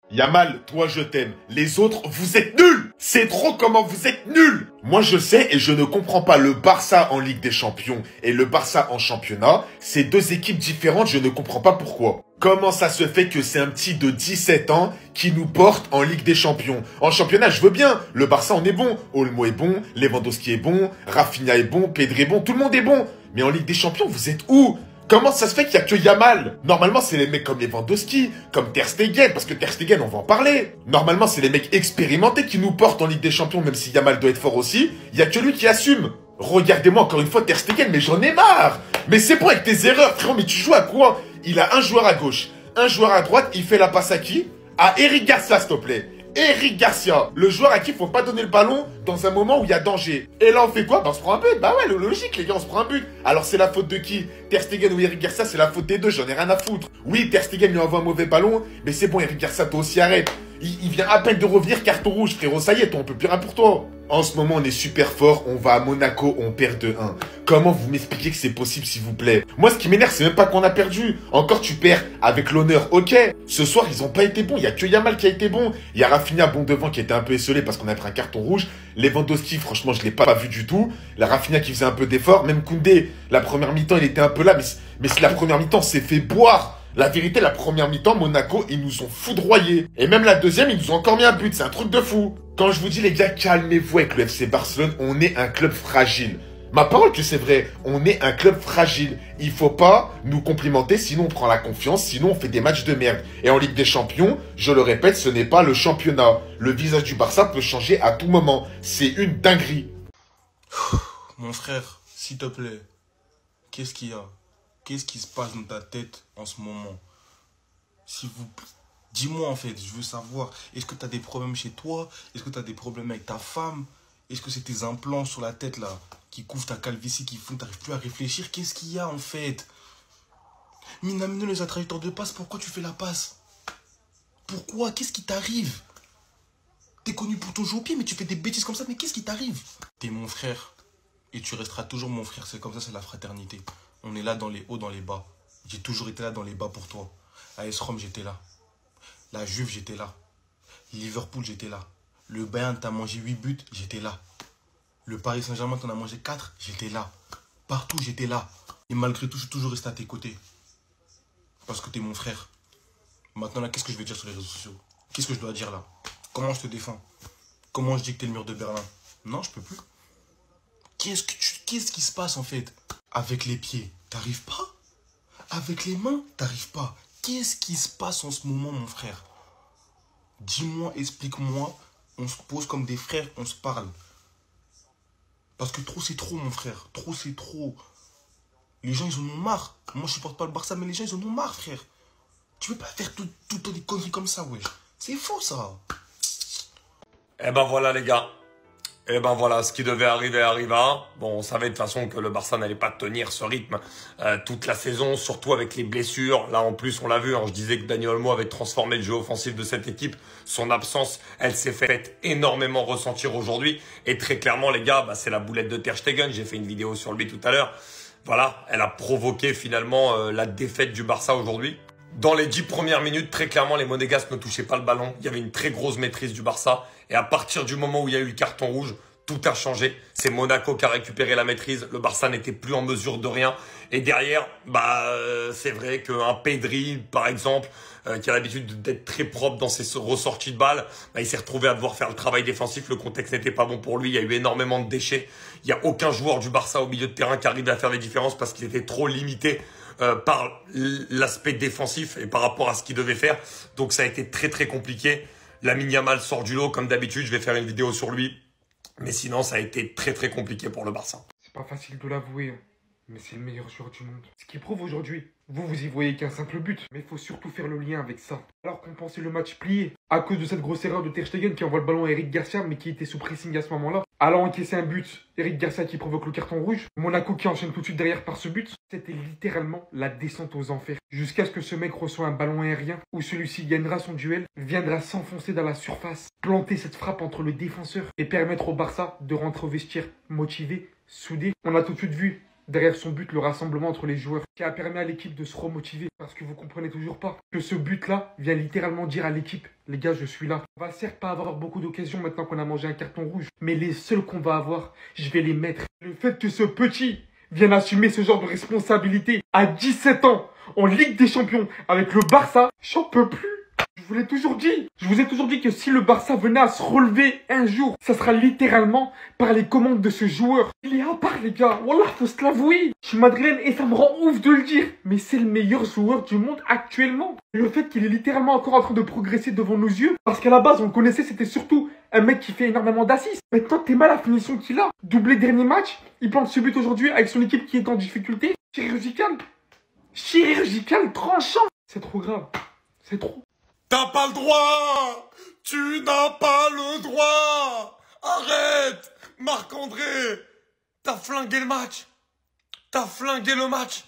Yamal, toi je t'aime. Les autres, vous êtes nuls. C'est trop comment vous êtes nuls. Moi je sais et je ne comprends pas le Barça en Ligue des Champions et le Barça en championnat. C'est deux équipes différentes, je ne comprends pas pourquoi. Comment ça se fait que c'est un petit de 17 ans qui nous porte en Ligue des Champions? En championnat, je veux bien. Le Barça, on est bon. Olmo est bon. Lewandowski est bon. Rafinha est bon. Pedri est bon. Tout le monde est bon. Mais en Ligue des Champions, vous êtes où? Comment ça se fait qu'il n'y a que Yamal? Normalement, c'est les mecs comme Lewandowski, comme Ter Stegen, parce que Ter Stegen, on va en parler. Normalement, c'est les mecs expérimentés qui nous portent en Ligue des Champions, même si Yamal doit être fort aussi. Il n'y a que lui qui assume. Regardez-moi encore une fois Ter Stegen, mais j'en ai marre. Mais c'est bon avec tes erreurs, frérot, mais tu joues à quoi? Il a un joueur à gauche, un joueur à droite, il fait la passe à qui? À Eric Garcia, s'il te plaît. Eric Garcia, le joueur à qui il faut pas donner le ballon dans un moment où il y a danger. Et là, on fait quoi? Bah, on se prend un but. Bah ouais, logique, les gars, on se prend un but. Alors, c'est la faute de qui? Ter Stegen ou Eric Garcia, c'est la faute des deux, j'en ai rien à foutre. Oui, Ter Stegen lui envoie un mauvais ballon, mais c'est bon, Eric Garcia, toi aussi, arrête. Il vient à peine de revenir, carton rouge, frérot, ça y est, toi, on peut plus rien pour toi. En ce moment, on est super fort, on va à Monaco, on perd 2-1. Comment vous m'expliquez que c'est possible, s'il vous plaît? Moi, ce qui m'énerve, c'est même pas qu'on a perdu. Encore, tu perds avec l'honneur, ok. Ce soir, ils ont pas été bons, il y a que Yamal qui a été bon. Il y a Rafinha, bon devant, qui était un peu esselé parce qu'on a pris un carton rouge. Lewandowski, franchement, je l'ai pas vu du tout. La Rafinha qui faisait un peu d'effort. Même Koundé, la première mi-temps, il était un peu là, mais si la première mi-temps s'est fait boire. La vérité, la première mi-temps, Monaco, ils nous ont foudroyés. Et même la deuxième, ils nous ont encore mis un but. C'est un truc de fou. Quand je vous dis, les gars, calmez-vous avec le FC Barcelone. On est un club fragile. Ma parole que c'est vrai. On est un club fragile. Il faut pas nous complimenter, sinon on prend la confiance, sinon on fait des matchs de merde. Et en Ligue des Champions, je le répète, ce n'est pas le championnat. Le visage du Barça peut changer à tout moment. C'est une dinguerie. Mon frère, s'il te plaît, qu'est-ce qu'il y a? Qu'est-ce qui se passe dans ta tête en ce moment? S'il vous plaît, dis-moi en fait, je veux savoir. Est-ce que tu as des problèmes chez toi? Est-ce que tu as des problèmes avec ta femme? Est-ce que c'est tes implants sur la tête là qui couvrent ta calvitie, qui font que tu n'arrives plus à réfléchir? Qu'est-ce qu'il y a en fait? Minamino, les trajectoires de passe, pourquoi tu fais la passe? Pourquoi? Qu'est-ce qui t'arrive? T'es connu pour ton jeu au pied, mais tu fais des bêtises comme ça, mais qu'est-ce qui t'arrive? T'es mon frère et tu resteras toujours mon frère, c'est comme ça, c'est la fraternité. On est là dans les hauts, dans les bas. J'ai toujours été là dans les bas pour toi. À AS Rome, j'étais là. La Juve, j'étais là. Liverpool, j'étais là. Le Bayern, t'as mangé 8 buts, j'étais là. Le Paris Saint-Germain, t'en as mangé 4, j'étais là. Partout, j'étais là. Et malgré tout, je suis toujours resté à tes côtés. Parce que t'es mon frère. Maintenant, là, qu'est-ce que je vais dire sur les réseaux sociaux? Qu'est-ce que je dois dire là? Comment je te défends? Comment je dis que t'es le mur de Berlin? Non, je peux plus. Qu'est-ce qui se passe en fait? Avec les pieds, t'arrives pas? Avec les mains, t'arrives pas? Qu'est-ce qui se passe en ce moment, mon frère? Dis-moi, explique-moi. On se pose comme des frères, on se parle. Parce que trop, c'est trop, mon frère. Trop, c'est trop. Les gens, ils en ont marre. Moi, je supporte pas le Barça, mais les gens, ils en ont marre, frère. Tu veux pas faire tout le temps des conneries comme ça, wesh. C'est faux, ça. Eh ben voilà, les gars. Et ben voilà, ce qui devait arriver arriva. Bon, on savait de toute façon que le Barça n'allait pas tenir ce rythme toute la saison, surtout avec les blessures. Là, en plus, on l'a vu, hein, je disais que Dani Olmo avait transformé le jeu offensif de cette équipe. Son absence, elle s'est faite énormément ressentir aujourd'hui. Et très clairement, les gars, bah, c'est la boulette de Ter Stegen. J'ai fait une vidéo sur lui tout à l'heure. Voilà, elle a provoqué finalement la défaite du Barça aujourd'hui. Dans les 10 premières minutes, très clairement, les Monégasques ne touchaient pas le ballon. Il y avait une très grosse maîtrise du Barça. Et à partir du moment où il y a eu le carton rouge, tout a changé. C'est Monaco qui a récupéré la maîtrise. Le Barça n'était plus en mesure de rien. Et derrière, c'est vrai qu'un Pedri, par exemple, qui a l'habitude d'être très propre dans ses ressorties de balles, il s'est retrouvé à devoir faire le travail défensif. Le contexte n'était pas bon pour lui. Il y a eu énormément de déchets. Il n'y a aucun joueur du Barça au milieu de terrain qui arrivait à faire des différences parce qu'il était trop limité par l'aspect défensif et par rapport à ce qu'il devait faire. Donc ça a été très très compliqué. Lamine Yamal sort du lot comme d'habitude. Je vais faire une vidéo sur lui. Mais sinon, ça a été très très compliqué pour le Barça. C'est pas facile de l'avouer, hein, mais c'est le meilleur joueur du monde. Ce qu'il prouve aujourd'hui, vous y voyez qu'un simple but, mais il faut surtout faire le lien avec ça. Alors qu'on pensait le match plié, à cause de cette grosse erreur de Ter Stegen qui envoie le ballon à Eric Garcia, mais qui était sous pressing à ce moment-là, allant encaisser un but, Eric Garcia qui provoque le carton rouge, Monaco qui enchaîne tout de suite derrière par ce but, c'était littéralement la descente aux enfers. Jusqu'à ce que ce mec reçoive un ballon aérien, où celui-ci gagnera son duel, viendra s'enfoncer dans la surface, planter cette frappe entre le défenseur et permettre au Barça de rentrer au vestiaire motivé, soudé. On a tout de suite vu derrière son but, le rassemblement entre les joueurs, qui a permis à l'équipe de se remotiver. Parce que vous comprenez toujours pas que ce but-là vient littéralement dire à l'équipe, les gars, je suis là. On va certes pas avoir beaucoup d'occasions maintenant qu'on a mangé un carton rouge, mais les seuls qu'on va avoir, je vais les mettre. Le fait que ce petit vienne assumer ce genre de responsabilité à 17 ans, en Ligue des Champions, avec le Barça, j'en peux plus. Je vous ai toujours dit que si le Barça venait à se relever un jour, ça sera littéralement par les commandes de ce joueur. Il est à part, les gars. Wallah, faut se l'avouer. Je suis madrilène et ça me rend ouf de le dire. Mais c'est le meilleur joueur du monde actuellement. Et le fait qu'il est littéralement encore en train de progresser devant nos yeux, parce qu'à la base, on le connaissait, c'était surtout un mec qui fait énormément d'assists. Maintenant, t'es mal à la finition qu'il a. Doublé dernier match, il plante ce but aujourd'hui avec son équipe qui est en difficulté. Chirurgical, tranchant. C'est trop grave. C'est trop. T'as pas le droit! Tu n'as pas le droit! Arrête! Marc-André! T'as flingué le match! T'as flingué le match!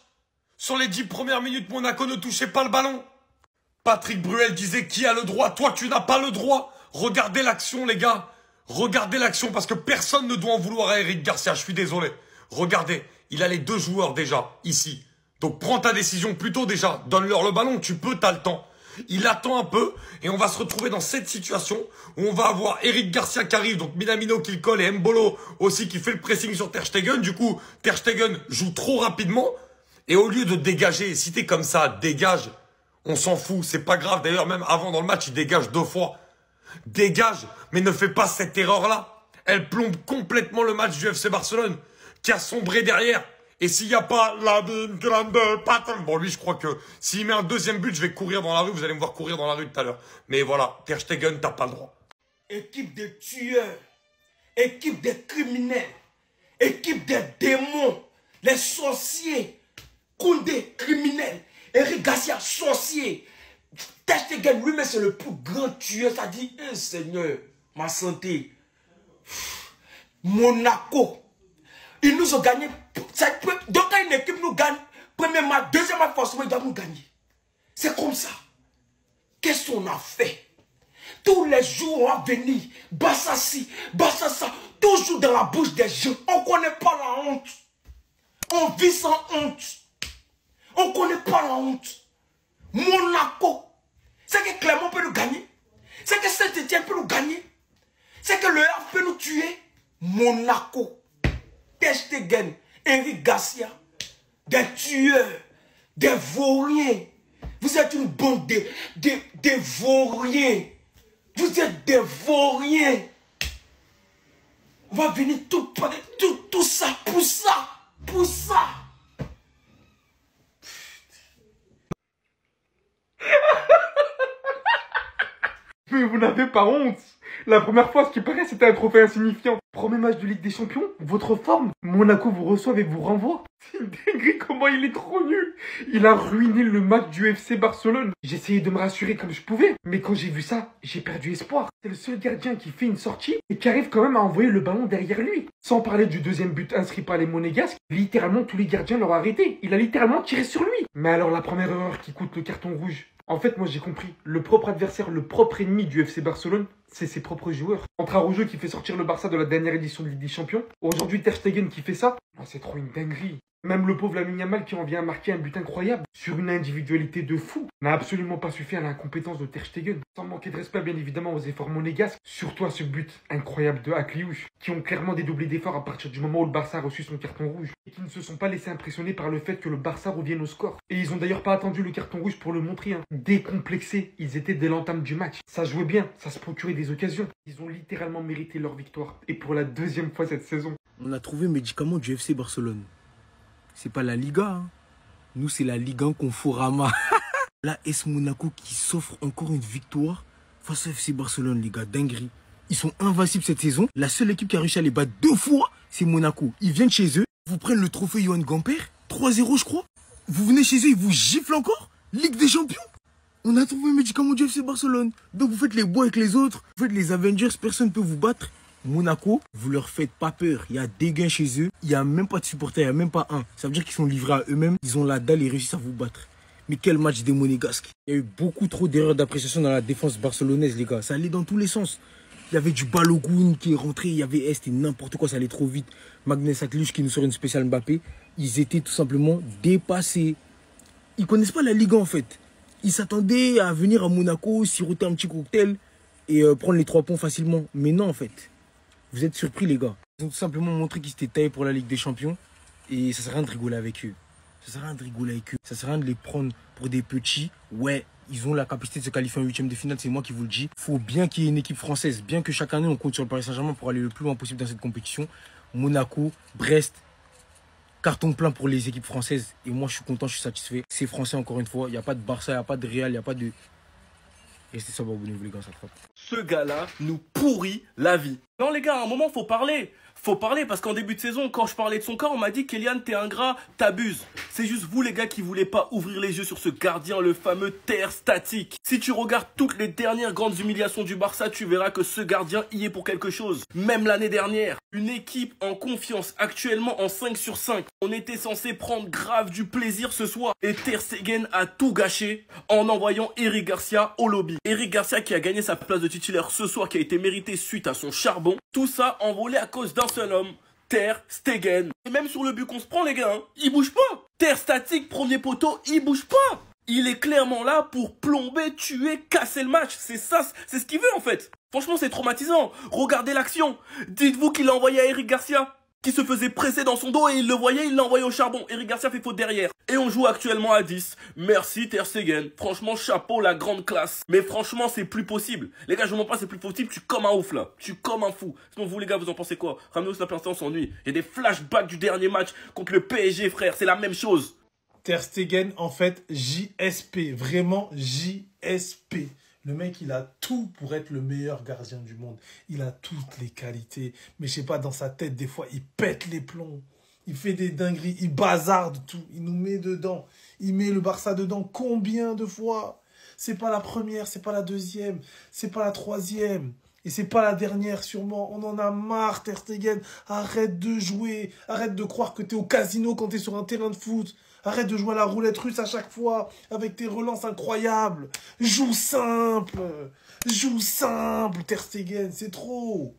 Sur les 10 premières minutes, Monaco ne touchait pas le ballon! Patrick Bruel disait qui a le droit? Toi, tu n'as pas le droit! Regardez l'action, les gars! Regardez l'action, parce que personne ne doit en vouloir à Eric Garcia, je suis désolé. Regardez, il a les 2 joueurs déjà, ici. Donc prends ta décision plus tôt déjà. Donne-leur le ballon, tu peux, t'as le temps. Il attend un peu et on va se retrouver dans cette situation où on va avoir Eric Garcia qui arrive, donc Minamino qui le colle et Mbolo aussi qui fait le pressing sur Ter Stegen. Du coup, Ter Stegen joue trop rapidement et au lieu de dégager, si t'es comme ça, dégage, on s'en fout, c'est pas grave. D'ailleurs, même avant dans le match, il dégage 2 fois. Dégage, mais ne fais pas cette erreur-là. Elle plombe complètement le match du FC Barcelone qui a sombré derrière. Et s'il n'y a pas la grande pattern, bon lui je crois que s'il met un deuxième but, je vais courir dans la rue, vous allez me voir courir dans la rue tout à l'heure. Mais voilà, Ter Stegen, t'as pas le droit. Équipe de tueurs, équipe de criminels, équipe de démons, les sorciers, Koundé, criminel, Eric Garcia, sorcier, Ter Stegen lui-même c'est le plus grand tueur, ça dit, Seigneur, ma santé, Monaco. Ils nous ont gagné. Donc quand une équipe nous gagne, premier match, deuxième match, forcément, ils doivent nous gagner. C'est comme ça. Qu'est-ce qu'on a fait? Tous les jours, on va venir. Bassa ci, bassa ça. Toujours dans la bouche des gens. On ne connaît pas la honte. On vit sans honte. On ne connaît pas la honte. Monaco. C'est que Clermont peut nous gagner. C'est que Saint-Etienne peut nous gagner. C'est que le Havre peut nous tuer. Monaco. Ter Stegen, Eric Garcia, des tueurs, des vauriens. Vous êtes une bande de vauriens. Vous êtes des vauriens. On va venir tout ça, pour ça, pour ça. Mais vous n'avez pas honte. La première fois, ce qui paraît, c'était un trophée insignifiant. Premier match de Ligue des Champions, votre forme. Monaco vous reçoit et vous renvoie. C'est une dinguerie, comment il est trop nul. Il a ruiné le match du FC Barcelone. J'essayais de me rassurer comme je pouvais. Mais quand j'ai vu ça, j'ai perdu espoir. C'est le seul gardien qui fait une sortie et qui arrive quand même à envoyer le ballon derrière lui. Sans parler du deuxième but inscrit par les Monégasques, littéralement tous les gardiens l'ont arrêté. Il a littéralement tiré sur lui. Mais alors la première erreur qui coûte le carton rouge. En fait, moi j'ai compris, le propre adversaire, le propre ennemi du FC Barcelone, c'est ses propres joueurs. Entre Araujo qui fait sortir le Barça de la dernière édition de Ligue des Champions, aujourd'hui Ter Stegen qui fait ça, c'est trop une dinguerie. Même le pauvre Lamine Yamal qui en vient à marquer un but incroyable sur une individualité de fou n'a absolument pas suffi à l'incompétence de Ter Stegen. Sans manquer de respect bien évidemment aux efforts monégasques, surtout à ce but incroyable de Akliouche, qui ont clairement dédoublé d'efforts à partir du moment où le Barça a reçu son carton rouge et qui ne se sont pas laissés impressionner par le fait que le Barça revienne au score. Et ils ont d'ailleurs pas attendu le carton rouge pour le montrer. Décomplexés, ils étaient dès l'entame du match. Ça jouait bien, ça se procurait des occasions. Ils ont littéralement mérité leur victoire. Et pour la deuxième fois cette saison. On a trouvé un médicament du FC Barcelone. C'est pas la Liga, hein. Nous, c'est la Ligue 1 Conforama. La S Monaco qui s'offre encore une victoire face au FC Barcelone, les gars. Dinguerie. Ils sont invincibles cette saison. La seule équipe qui a réussi à les battre 2 fois, c'est Monaco. Ils viennent chez eux, vous prennent le trophée Johan Gamper, 3-0, je crois. Vous venez chez eux, ils vous giflent encore. Ligue des Champions. On a trouvé un médicament du FC Barcelone. Donc vous faites les bois avec les autres. Vous faites les Avengers, personne ne peut vous battre. Monaco, vous leur faites pas peur. Il y a des gains chez eux. Il n'y a même pas de supporters, il n'y a même pas un. Ça veut dire qu'ils sont livrés à eux-mêmes. Ils ont la dalle et réussissent à vous battre. Mais quel match des Monégasques. Il y a eu beaucoup trop d'erreurs d'appréciation dans la défense barcelonaise, les gars. Ça allait dans tous les sens. Il y avait du Balogun qui est rentré, il y avait c'était n'importe quoi, ça allait trop vite. Magnus Atlush qui nous sort une spéciale Mbappé. Ils étaient tout simplement dépassés. Ils connaissent pas la Ligue 1 en fait. Ils s'attendaient à venir à Monaco, siroter un petit cocktail et prendre les 3 points facilement. Mais non en fait. Vous êtes surpris les gars. Ils ont tout simplement montré qu'ils s'étaient taillés pour la Ligue des Champions. Et ça sert à rien de rigoler avec eux. Ça sert à rien de rigoler avec eux. Ça sert à rien de les prendre pour des petits. Ouais, ils ont la capacité de se qualifier en 8e de finale, c'est moi qui vous le dis. Il faut bien qu'il y ait une équipe française. Bien que chaque année, on compte sur le Paris Saint-Germain pour aller le plus loin possible dans cette compétition. Monaco, Brest, carton plein pour les équipes françaises. Et moi, je suis content, je suis satisfait. C'est français encore une fois. Il n'y a pas de Barça, il n'y a pas de Real, il n'y a pas de... Restez sobre, abonnez-vous les gars, ça frappe. Ce gars-là nous pourrit la vie. Non les gars, à un moment, faut parler. Faut parler parce qu'en début de saison, quand je parlais de son cas, on m'a dit Kylian, t'es ingrat, t'abuses. C'est juste vous les gars qui voulez pas ouvrir les yeux sur ce gardien, le fameux Ter Static. Si tu regardes toutes les dernières grandes humiliations du Barça, tu verras que ce gardien y est pour quelque chose. Même l'année dernière, une équipe en confiance, actuellement en 5 sur 5. On était censé prendre grave du plaisir ce soir. Et Ter Stegen a tout gâché en envoyant Eric Garcia au lobby. Eric Garcia qui a gagné sa place de titulaire ce soir, qui a été mérité suite à son charbon. Tout ça envolé à cause d'un seul homme, Ter Stegen. Et même sur le but qu'on se prend les gars, hein, il bouge pas. Ter Static, premier poteau, il bouge pas. Il est clairement là pour plomber, tuer, casser le match. C'est ça, c'est ce qu'il veut en fait. Franchement c'est traumatisant. Regardez l'action. Dites-vous qu'il l'a envoyé à Eric Garcia, qui se faisait presser dans son dos et il le voyait, il l'a envoyé au charbon. Eric Garcia fait faute derrière. Et on joue actuellement à 10. Merci Ter Stegen. Franchement, chapeau, la grande classe. Mais franchement, c'est plus possible. Les gars, je vous montre pas, c'est plus possible. Tu comme un ouf là. Tu comme un fou. Sinon, vous les gars, vous en pensez quoi? Ramenez-nous sur l'instant, on s'ennuie. Il y a des flashbacks du dernier match contre le PSG, frère. C'est la même chose. Ter Stegen, en fait, JSP. Vraiment JSP. Le mec, il a tout pour être le meilleur gardien du monde. Il a toutes les qualités. Mais je sais pas, dans sa tête, des fois, il pète les plombs. Il fait des dingueries. Il bazarde tout. Il nous met dedans. Il met le Barça dedans. Combien de fois? C'est pas la première, c'est pas la deuxième, c'est pas la troisième. Et c'est pas la dernière, sûrement. On en a marre, Ter Stegen. Arrête de jouer. Arrête de croire que t'es au casino quand t'es sur un terrain de foot. Arrête de jouer à la roulette russe à chaque fois, avec tes relances incroyables. Joue simple. Joue simple, Ter Stegen, c'est trop.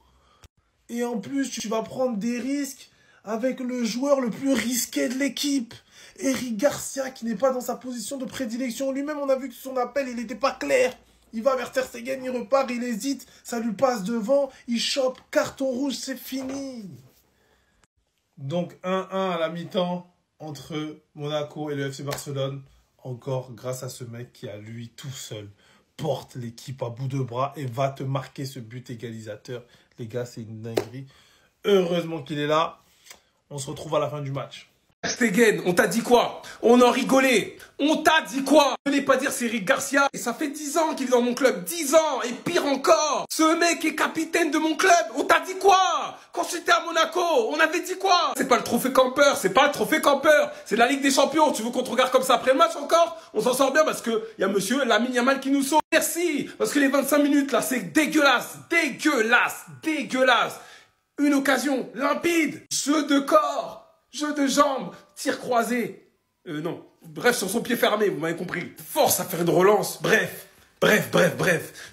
Et en plus, tu vas prendre des risques avec le joueur le plus risqué de l'équipe. Eric Garcia, qui n'est pas dans sa position de prédilection. Lui-même, on a vu que son appel, il n'était pas clair. Il va vers Ter Stegen, il repart, il hésite, ça lui passe devant, il chope, carton rouge, c'est fini. Donc 1-1 à la mi-temps entre Monaco et le FC Barcelone. Encore grâce à ce mec qui, à lui tout seul, porte l'équipe à bout de bras et va te marquer ce but égalisateur. Les gars, c'est une dinguerie. Heureusement qu'il est là. On se retrouve à la fin du match. Ter Stegen, on t'a dit quoi? On en rigolait. On t'a dit quoi? Ne venez pas dire c'est Eric Garcia. Et ça fait 10 ans qu'il est dans mon club. 10 ans. Et pire encore. Ce mec est capitaine de mon club. On t'a dit quoi? Quand j'étais à Monaco, on avait dit quoi? C'est pas le trophée campeur. C'est pas le trophée campeur. C'est la Ligue des Champions. Tu veux qu'on te regarde comme ça après le match encore? On s'en sort bien parce que y a monsieur Lamine Yamal qui nous sauve. Merci. Parce que les 25 minutes là, c'est dégueulasse. Dégueulasse. Dégueulasse. Une occasion limpide. Jeu de corps. Jeu de jambes, tir croisé. Non. Bref, sur son pied fermé, vous m'avez compris. Force à faire une relance. Bref.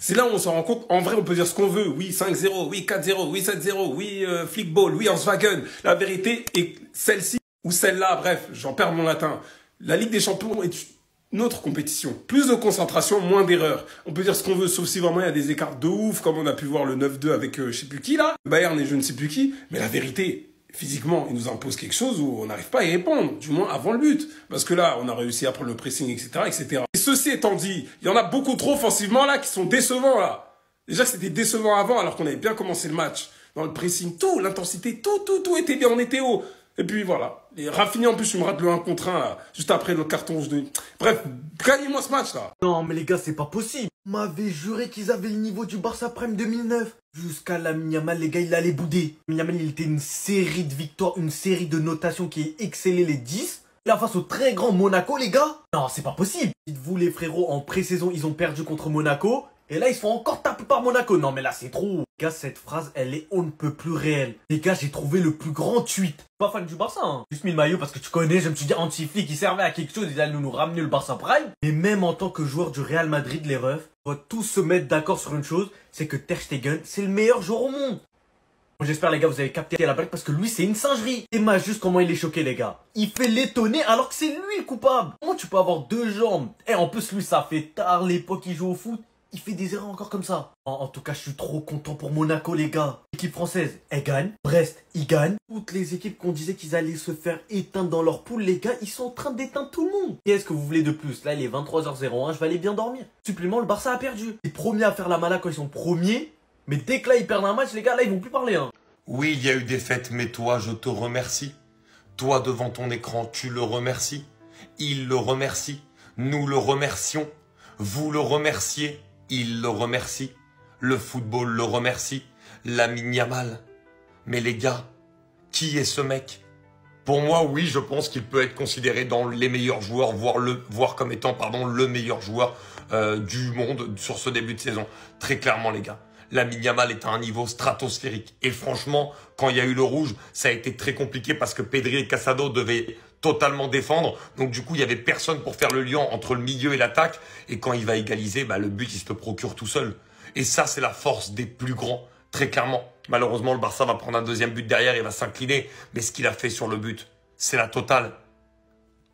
C'est là où on s'en rend compte. En vrai, on peut dire ce qu'on veut. Oui, 5-0. Oui, 4-0. Oui, 7-0. Oui, flickball. Oui, Hanswagen. La vérité est celle-ci ou celle-là. Bref, j'en perds mon latin. La Ligue des Champions est une autre compétition. Plus de concentration, moins d'erreurs. On peut dire ce qu'on veut, sauf si vraiment il y a des écarts de ouf, comme on a pu voir le 9-2 avec je sais plus qui là. Bayern et je ne sais plus qui. Mais la vérité... Physiquement, il nous impose quelque chose où on n'arrive pas à y répondre, du moins avant le but. Parce que là, on a réussi à prendre le pressing, etc., etc. Et ceci étant dit, il y en a beaucoup trop offensivement là qui sont décevants là. Déjà que c'était décevant avant alors qu'on avait bien commencé le match. Dans le pressing, tout, l'intensité, tout était bien, on était haut. Et puis voilà. Et Rafinha en plus, il me rate le 1 contre 1 là, juste après le carton rouge de... Bref, gagnez-moi ce match là. Non mais les gars, c'est pas possible. On m'avait juré qu'ils avaient le niveau du Barça Prime 2009. Jusqu'à Lamine Yamal, les gars, il allait bouder. Lamine Yamal, il était une série de victoires, une série de notations qui excellait les 10. Là, face au très grand Monaco, les gars. Non, c'est pas possible. Dites-vous, les frérots, en pré-saison, ils ont perdu contre Monaco. Et là, ils se font encore taper par Monaco. Non, mais là, c'est trop. Les gars, cette phrase, elle est on ne peut plus réelle. Les gars, j'ai trouvé le plus grand tweet. Pas fan du Barça, hein. Juste mis le maillot parce que tu connais, je me suis dit anti-flic, il servait à quelque chose, il allait nous ramener le Barça Prime. Mais même en tant que joueur du Real Madrid, les refs, On va tous se mettre d'accord sur une chose, c'est que Ter Stegen, c'est le meilleur joueur au monde. Bon, j'espère les gars vous avez capté la blague parce que lui c'est une singerie. Et m'a juste comment il est choqué les gars. Il fait l'étonner alors que c'est lui le coupable. Comment tu peux avoir deux jambes? Et en plus lui ça fait tard l'époque il joue au foot. Il fait des erreurs encore comme ça. En tout cas, je suis trop content pour Monaco, les gars. L'équipe française, elle gagne. Brest, il gagne. Toutes les équipes qu'on disait qu'ils allaient se faire éteindre dans leur poule, les gars, ils sont en train d'éteindre tout le monde. Qu'est-ce que vous voulez de plus? Là, il est 23h01, je vais aller bien dormir. Supplément, le Barça a perdu. Les premiers à faire la mala quand ils sont premiers. Mais dès que là, ils perdent un match, les gars, là, ils vont plus parler. Hein. Oui, il y a eu des fêtes, mais toi, je te remercie. Toi, devant ton écran, tu le remercies. Il le remercie. Nous le remercions. Vous le remerciez. Il le remercie. Le football le remercie. Lamine Yamal. Mais les gars, qui est ce mec? Pour moi, oui, je pense qu'il peut être considéré dans les meilleurs joueurs, voire comme étant le meilleur joueur du monde sur ce début de saison. Très clairement, les gars. Lamine Yamal est à un niveau stratosphérique. Et franchement, quand il y a eu le rouge, ça a été très compliqué parce que Pedri et Casado devaient totalement défendre. Donc du coup, il y avait personne pour faire le lien entre le milieu et l'attaque. Et quand il va égaliser, le but, il se le procure tout seul. Et ça, c'est la force des plus grands, très clairement. Malheureusement, le Barça va prendre un deuxième but derrière et va s'incliner. Mais ce qu'il a fait sur le but, c'est la totale.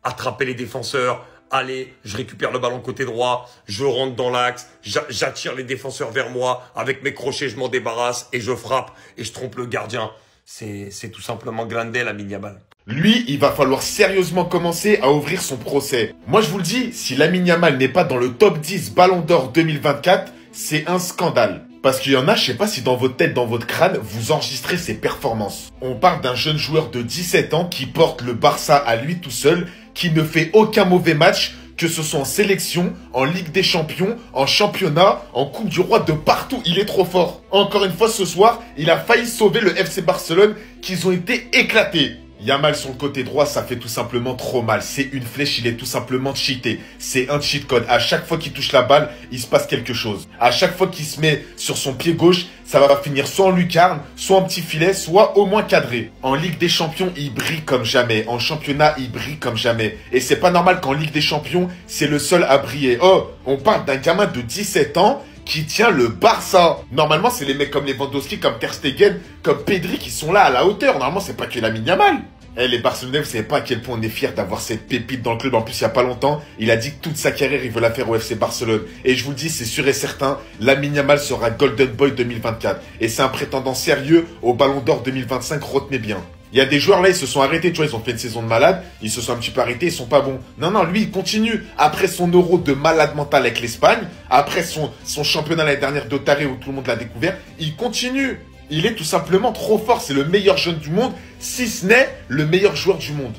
Attraper les défenseurs. Allez, je récupère le ballon côté droit, je rentre dans l'axe, j'attire les défenseurs vers moi, avec mes crochets, je m'en débarrasse et je frappe et je trompe le gardien. C'est tout simplement Grande, Lamine Yamal. Lui, il va falloir sérieusement commencer à ouvrir son procès. Moi, je vous le dis, si Lamine Yamal n'est pas dans le top 10 Ballon d'Or 2024, c'est un scandale. Parce qu'il y en a, je sais pas si dans votre tête, dans votre crâne, vous enregistrez ses performances. On parle d'un jeune joueur de 17 ans qui porte le Barça à lui tout seul, qui ne fait aucun mauvais match, que ce soit en sélection, en Ligue des Champions, en championnat, en Coupe du Roi, de partout, il est trop fort. Encore une fois ce soir, il a failli sauver le FC Barcelone, qu'ils ont été éclatés. Yamal sur le côté droit, ça fait tout simplement trop mal. C'est une flèche, il est tout simplement cheaté. C'est un cheat code. À chaque fois qu'il touche la balle, il se passe quelque chose. À chaque fois qu'il se met sur son pied gauche, ça va finir soit en lucarne, soit en petit filet, soit au moins cadré. En Ligue des Champions, il brille comme jamais. En championnat, il brille comme jamais. Et c'est pas normal qu'en Ligue des Champions, c'est le seul à briller. Oh, on parle d'un gamin de 17 ans qui tient le Barça. Normalement, c'est les mecs comme Lewandowski, comme Ter Stegen, comme Pedri qui sont là à la hauteur. Normalement, c'est pas que Lamine Yamal. Les Barcelonais, vous savez pas à quel point on est fiers d'avoir cette pépite dans le club. En plus, il y a pas longtemps, il a dit que toute sa carrière, il veut la faire au FC Barcelone. Et je vous le dis, c'est sûr et certain, Lamine Yamal sera Golden Boy 2024. Et c'est un prétendant sérieux au Ballon d'Or 2025, retenez bien. Il y a des joueurs là, ils se sont arrêtés, tu vois, ils ont fait une saison de malade, ils se sont un petit peu arrêtés, ils sont pas bons. Non, lui, il continue. Après son euro de malade mental avec l'Espagne, après son championnat l'année dernière d'Otaré où tout le monde l'a découvert, il continue. Il est tout simplement trop fort, c'est le meilleur jeune du monde, si ce n'est le meilleur joueur du monde.